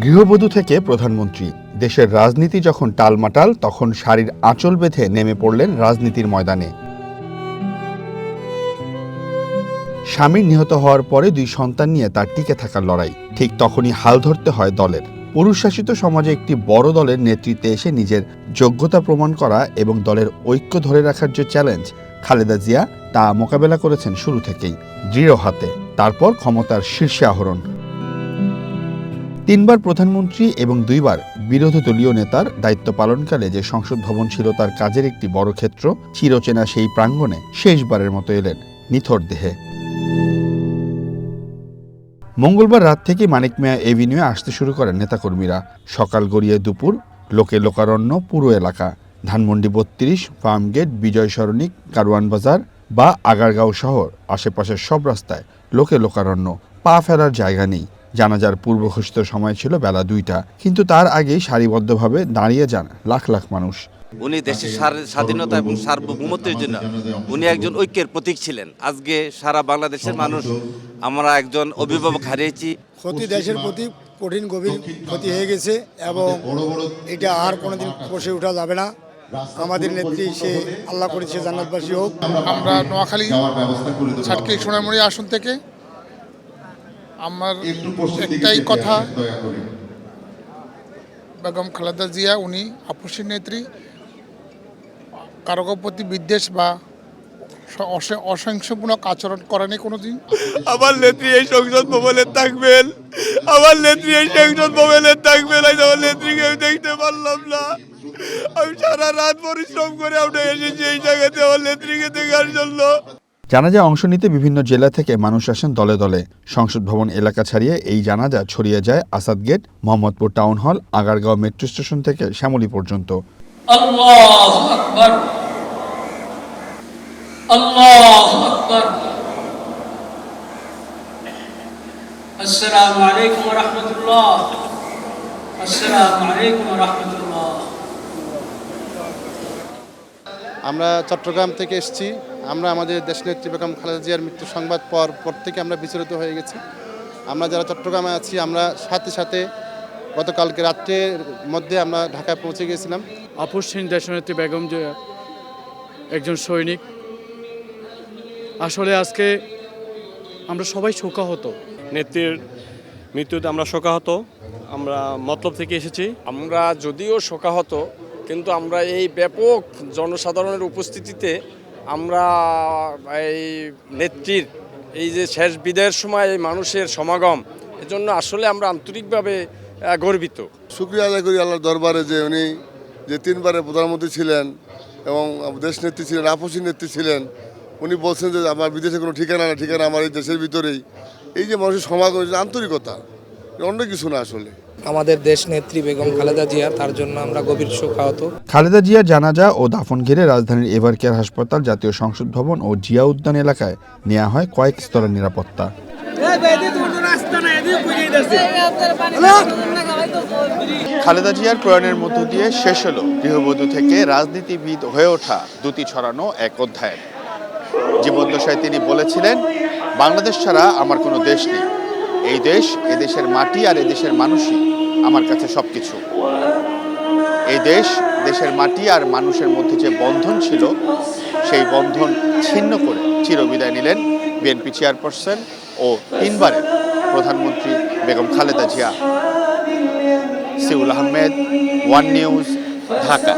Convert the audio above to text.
গৃহবধূ থেকে প্রধানমন্ত্রী, দেশের রাজনীতি যখন টালমাটাল তখন শাড়ির আঁচল বেঁধে নেমে পড়লেন রাজনীতির ময়দানে। স্বামীর নিহত হওয়ার পরে 2 সন্তান নিয়ে তার টিকে থাকার লড়াই, ঠিক তখনই হাল ধরতে হয় দলের। পুরুষশাসিত সমাজে একটি বড় দলের নেতৃত্বে এসে নিজের যোগ্যতা প্রমাণ করা এবং দলের ঐক্য ধরে রাখার যে চ্যালেঞ্জ, খালেদা জিয়া তা মোকাবেলা করেছেন শুরু থেকেই দৃঢ় হাতে। তারপর ক্ষমতার শীর্ষে আহরণ। 3 বার প্রধানমন্ত্রী এবং 2 বার বিরোধী দলীয় নেতার দায়িত্ব পালনকালে যে সংসদ ভবন ছিল তার কাজের একটি বড় ক্ষেত্র, চিরচেনা সেই প্রাঙ্গণে শেষবারের মতো এলেন নিথর দেহে। মঙ্গলবার রাত থেকে মানিক মিয়া এভিনিউয়ে আসতে শুরু করেন নেতাকর্মীরা। সকাল গড়িয়ে দুপুর, লোকে লোকারণ্য পুরো এলাকা। ধানমন্ডি 32, ফার্মগেট, বিজয় সরণি, কারওয়ান বাজার বা আগারগাঁও শহর, আশেপাশের সব রাস্তায় লোকে লোকারণ্য, পা ফেরার জায়গা নেই। জানাজার পূর্ব ঘোষিত সময় ছিল বেলা 2টা, কিন্তু তার আগেই সারিবদ্ধভাবে দাঁড়িয়ে যান লাখ লাখ মানুষ। উনি দেশের স্বাধীনতা এবং সার্বভৌমত্বের জন্য উনি একজন ঐক্যের প্রতীক ছিলেন। আজকে সারা বাংলাদেশের মানুষ, আমরা একজন অভিভাবক হারিয়েছি। ক্ষতি দেশের প্রতি কঠিন গভীর ক্ষতি হয়ে গেছে এবং এটা আর কোনোদিন বসে ওঠা যাবে না। আমাদের নেত্রী সে আল্লাহ করেছে জান্নাতবাসী হোক। আমরা নোয়াখালী সাতক্ষীরা সোনামুড়ি আসন থেকে আমার একটাই কথা, বেগম খালেদা জিয়া উনি আপসী নেত্রী, কারো প্রতি বিদ্বেষ বা অসহিংসমূলক আচরণ করেনি কোনোদিন। আমার নেত্রী এই সংসদ ভবনে থাকবেন, আমার নেত্রী এই সংসদ ভবনে থাকবেন। আমার নেত্রীকে আমি দেখতে পারলাম না। আমি সারা রাত পরিশ্রম করে আমরা এসেছি এই জায়গাতে আমার নেত্রীকে দেখার জন্য। জানাজা অংশ নিতে বিভিন্ন জেলা থেকে মানুষ আসেন দলে দলে। সংসদ ভবন এলাকা ছাড়িয়ে এই জানাজা ছড়িয়ে যায় Asad gate, Mohammadpur town hall, Agargaon metro station থেকে শ্যামলী পর্যন্ত। আল্লাহু আকবার, আল্লাহু আকবার। আসসালামু আলাইকুম ওয়া রাহমাতুল্লাহ, আসসালামু আলাইকুম ওয়া রাহমাতুল্লাহ। আমরা চট্টগ্রাম থেকে এসেছি। আমরা আমাদের দেশনেত্রী বেগম খালেদা জিয়ার মৃত্যু সংবাদ পর থেকে আমরা বিচলিত হয়ে গেছি। আমরা যারা চট্টগ্রামে আছি, আমরা সাথে সাথে গতকালকে রাত্রের মধ্যে আমরা ঢাকায় পৌঁছে গিয়েছিলাম। আপসহীন দেশনেত্রী বেগম জিয়া একজন সৈনিক। আসলে আজকে আমরা সবাই শোকাহত। নেত্রীর মৃত্যুতে আমরা শোকাহত। আমরা মতলব থেকে এসেছি। আমরা যদিও শোকাহত, কিন্তু আমরা এই ব্যাপক জনসাধারণের উপস্থিতিতে আমরা এই নেত্রীর এই যে শেষ বিদায়ের সময় এই মানুষের সমাগম, এজন্য আসলে আমরা আন্তরিকভাবে গর্বিত। শুকরিয়া আদায় করি আল্লাহর দরবারে যে উনি যে 3 বারের প্রধানমন্ত্রী ছিলেন এবং দেশ নেত্রী ছিলেন, আপসী নেত্রী ছিলেন। উনি বলছেন যে আমার বিদেশে কোনো ঠিকানা না, ঠিকানা আমার এই দেশের ভিতরেই। এই যে মানুষের সমাগম, আন্তরিকতা, অন্য কিছু না। আসলে আমাদের দেশ নেত্রী বেগম খালেদা জিয়া, তার জন্য আমরা গভীর শোকাহত। খালেদা জিয়ার জানাজা ও দাফন ঘিরে রাজধানীর এভারকেয়ার হাসপাতাল, জাতীয় সংসদ ভবন ও জিয়া উদ্যান এলাকায় নেওয়া হয় কয়েক স্তরের নিরাপত্তা। খালেদা জিয়ার প্রয়াণের মধ্য দিয়ে শেষ হলো গৃহবধূ থেকে রাজনীতিবিদ হয়ে ওঠা দ্যুতি ছড়ানো এক অধ্যায়। জীবদ্দশায় তিনি বলেছিলেন, বাংলাদেশ ছাড়া আমার কোনো দেশ নেই। এই দেশ, এদেশের মাটি আর এদেশের মানুষই আমার কাছে সবকিছু। এই দেশ, দেশের মাটি আর মানুষের মধ্যে যে বন্ধন ছিল, সেই বন্ধন ছিন্ন করে চিরবিদায় নিলেন বিএনপি চেয়ারপারসন ও 3 বারের প্রধানমন্ত্রী Begum Khaleda Zia. Seoul Ahmed, one news, Dhaka.